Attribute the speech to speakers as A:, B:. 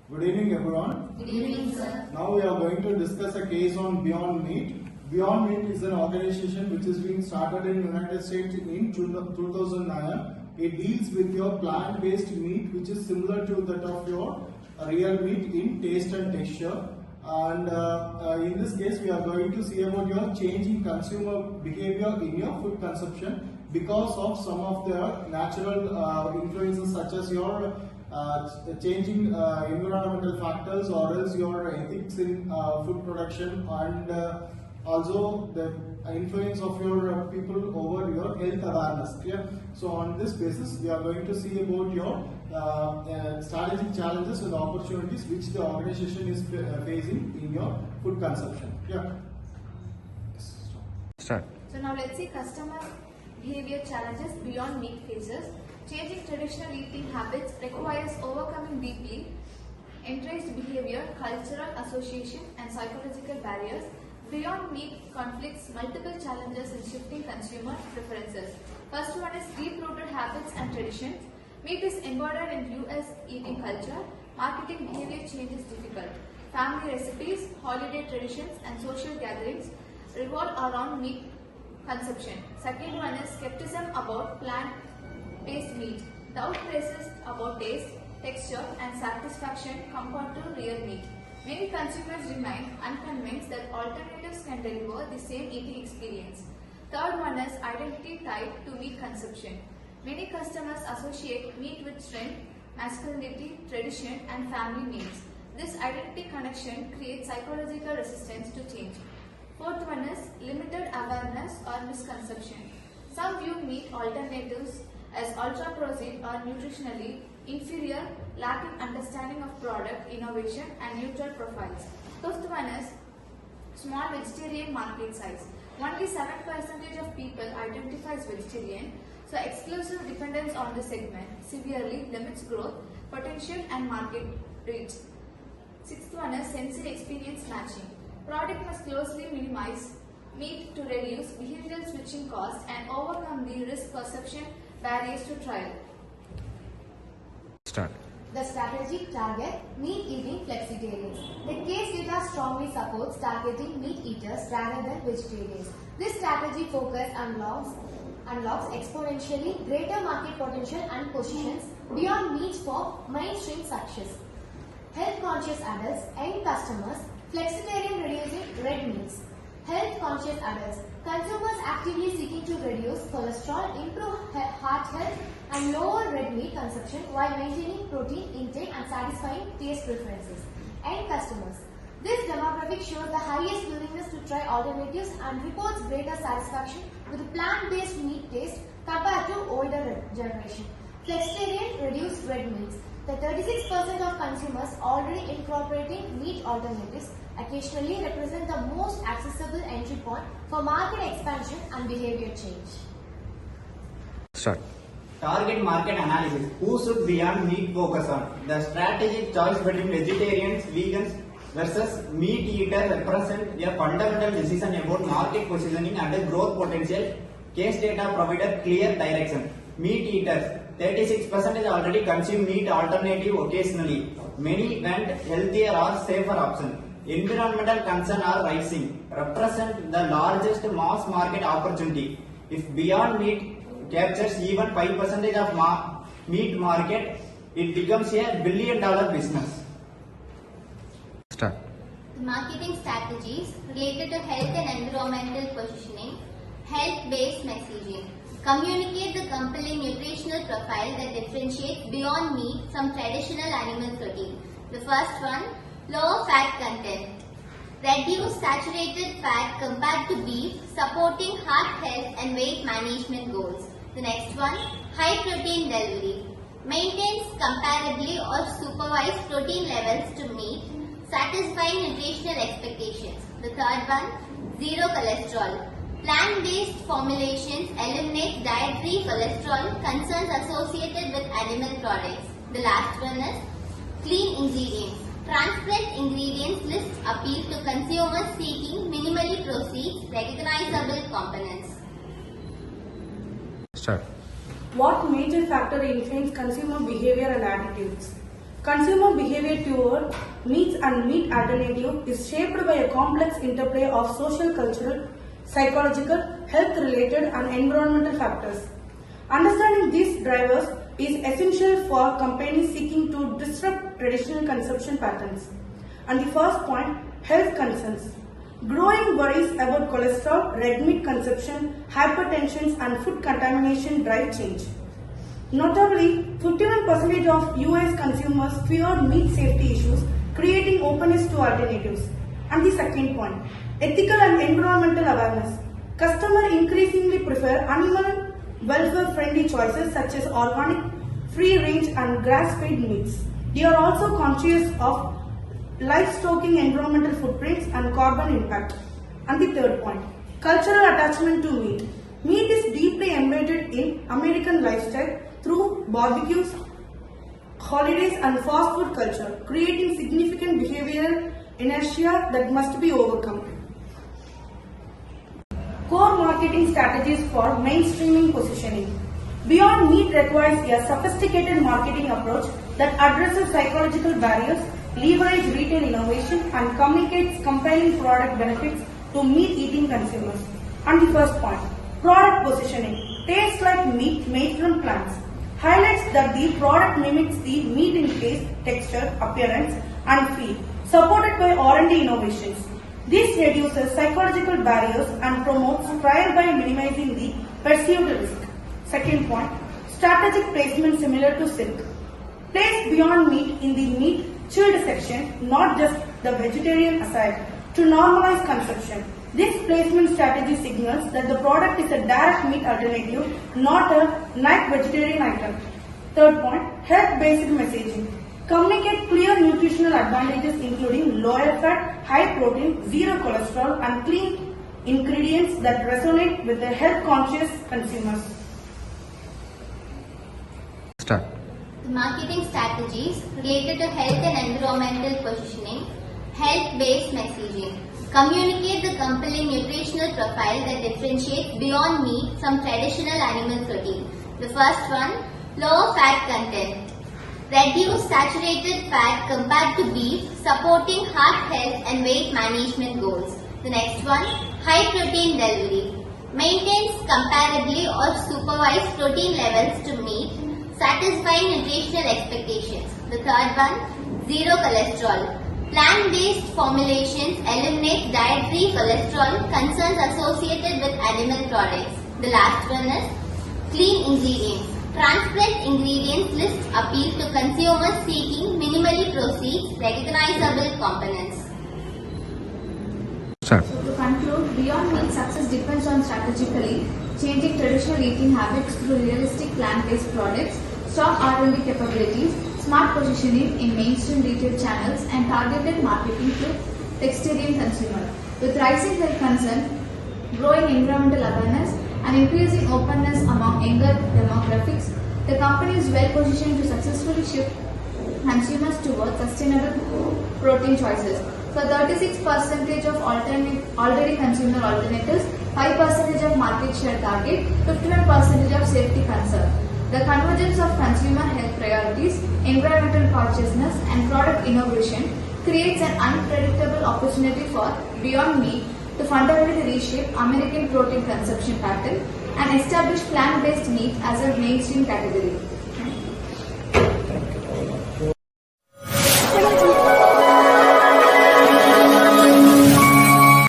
A: Good evening, everyone.
B: Good evening, sir.
A: Now we are going to discuss a case on Beyond Meat. Beyond Meat is an organization which is being started in United States in 2009. It deals with your plant-based meat, which is similar to that of your real meat in taste and texture. And in this case, we are going to see about your changing consumer behavior in your food consumption because of some of the natural influences such as your changing environmental factors or else your ethics in food production and also the influence of your people over your health awareness. Yeah? So on this basis we are going to see about your strategic challenges and opportunities which the organization is facing in your food consumption. Yeah.
C: Start.
B: So now let's see customer behavior challenges beyond meat faces. Changing traditional eating habits requires overcoming deeply entrenched behavior, cultural association and psychological barriers. Beyond meat conflicts multiple challenges in shifting consumer preferences. First one is deep-rooted habits and traditions. Meat is embodied in US eating culture. Marketing behavior change is difficult. Family recipes, holiday traditions and social gatherings revolve around meat consumption. Second one is skepticism about plant-based meat. Doubt raised about taste, texture and satisfaction compared to real meat. Many consumers remain unconvinced that alternatives can deliver the same eating experience. Third one is identity tied to meat consumption. Many customers associate meat with strength, masculinity, tradition and family needs. This identity connection creates psychological resistance to change. Fourth one is limited awareness or misconception. Some view meat alternatives as ultra-processed or nutritionally inferior, lacking understanding of product innovation and neutral profiles. Fifth one is small vegetarian market size. Only 7% of people identify as vegetarian, so exclusive dependence on the segment severely limits growth, potential and market reach. Sixth one is sensory experience matching. Product must closely minimize meat to reduce behavioral switching costs and overcome the risk perception barriers to trial.
C: Start.
D: The strategic target meat eating flexitarians. The case data strongly supports targeting meat eaters rather than vegetarians. This strategy focus unlocks exponentially greater market potential and positions beyond meat for mainstream success. Health conscious adults, end customers, flexitarian reducing red meats. Health conscious adults, consumers actively seeking to reduce cholesterol, improve heart health and lower red meat consumption while maintaining protein intake and satisfying taste preferences. End customers, this demographic shows the highest willingness to try alternatives and reports greater satisfaction with plant-based meat taste compared to older generation. Flexitarian reduced red meats. The 36% of consumers already incorporating meat alternatives occasionally represent the most accessible entry point for market expansion and behavior change.
C: Start.
E: Target market analysis. Who should Beyond Meat focus on? The strategic choice between vegetarians, vegans versus meat eaters represent a fundamental decision about market positioning and growth potential. Case data provided clear direction. Meat eaters, 36% already consume meat alternative occasionally. Many want healthier or safer option. Environmental concerns are rising, represent the largest mass market opportunity. If Beyond Meat captures even 5% of meat market, it becomes a $1 billion business.
C: Start.
F: The marketing strategies related to health and environmental positioning, health-based messaging. Communicate the compelling nutritional profile that differentiates Beyond Meat from traditional animal protein. The first one, lower fat content. Reduce saturated fat compared to beef, supporting heart health and weight management goals. The next one, high protein delivery. Maintains comparably or supervised protein levels to meat, satisfying nutritional expectations. The third one, zero cholesterol. Plant-based formulations eliminate dietary cholesterol concerns associated with animal products. The last one is clean ingredients. Transparent ingredients list appeal to consumers seeking minimally processed, recognizable components.
C: Start.
G: What major factor influence consumer behavior and attitudes? Consumer behavior toward meats and meat alternative is shaped by a complex interplay of social, cultural, psychological, health-related and environmental factors. Understanding these drivers is essential for companies seeking to disrupt traditional consumption patterns. And the first point, health concerns. Growing worries about cholesterol, red meat consumption, hypertension and food contamination drive change. Notably, 51% of US consumers fear meat safety issues, creating openness to alternatives. And the second point, ethical and environmental awareness. Customers increasingly prefer animal welfare-friendly choices such as organic, free-range and grass-fed meats. They are also conscious of livestock environmental footprints and carbon impact. And the third point, cultural attachment to meat. Meat is deeply embedded in American lifestyle through barbecues, holidays and fast food culture, creating significant behavioral inertia that must be overcome. Core marketing strategies for mainstreaming positioning. Beyond Meat requires a sophisticated marketing approach that addresses psychological barriers, leverages retail innovation and communicates compelling product benefits to meat-eating consumers. And the first point, product positioning. Tastes like meat made from plants. Highlights that the product mimics the meat in taste, texture, appearance and feel, supported by R&D innovations. This reduces psychological barriers and promotes trial by minimizing the perceived risk. Second point, strategic placement similar to silk. Place Beyond Meat in the meat chilled section, not just the vegetarian aside, to normalize consumption. This placement strategy signals that the product is a direct meat alternative, not a night vegetarian item. Third point, health-based messaging. Communicate clear nutritional advantages including lower fat, high protein, zero cholesterol and clean ingredients that resonate with the health-conscious consumers.
C: Start.
F: The marketing strategies related to health and environmental positioning, health-based messaging. Communicate the compelling nutritional profile that differentiates Beyond Meat from traditional animal protein. The first one, lower fat content. Reduce saturated fat compared to beef, supporting heart health and weight management goals. The next one, high protein delivery. Maintains comparably or supervised protein levels to meat, satisfying nutritional expectations. The third one, zero cholesterol. Plant-based formulations eliminate dietary cholesterol concerns associated with animal products. The last one is clean ingredients. Transparent ingredients list appeal to consumers seeking minimally processed, recognizable components.
C: Start.
B: So to conclude, Beyond Meat success depends on strategically changing traditional eating habits through realistic plant-based products, strong R&D capabilities, smart positioning in mainstream retail channels and targeted marketing to vegetarian consumer. With rising health concern, growing environmental awareness and increasing openness among younger demographics, the company is well positioned to successfully shift consumers towards sustainable protein choices. For 36% of already consumer alternatives, 5% of market share target, 51% of safety concern. The convergence of consumer health priorities, environmental consciousness and product innovation creates an unpredictable opportunity for Beyond Meat to fundamentally reshape American protein consumption pattern and establish plant-based meat as a mainstream category.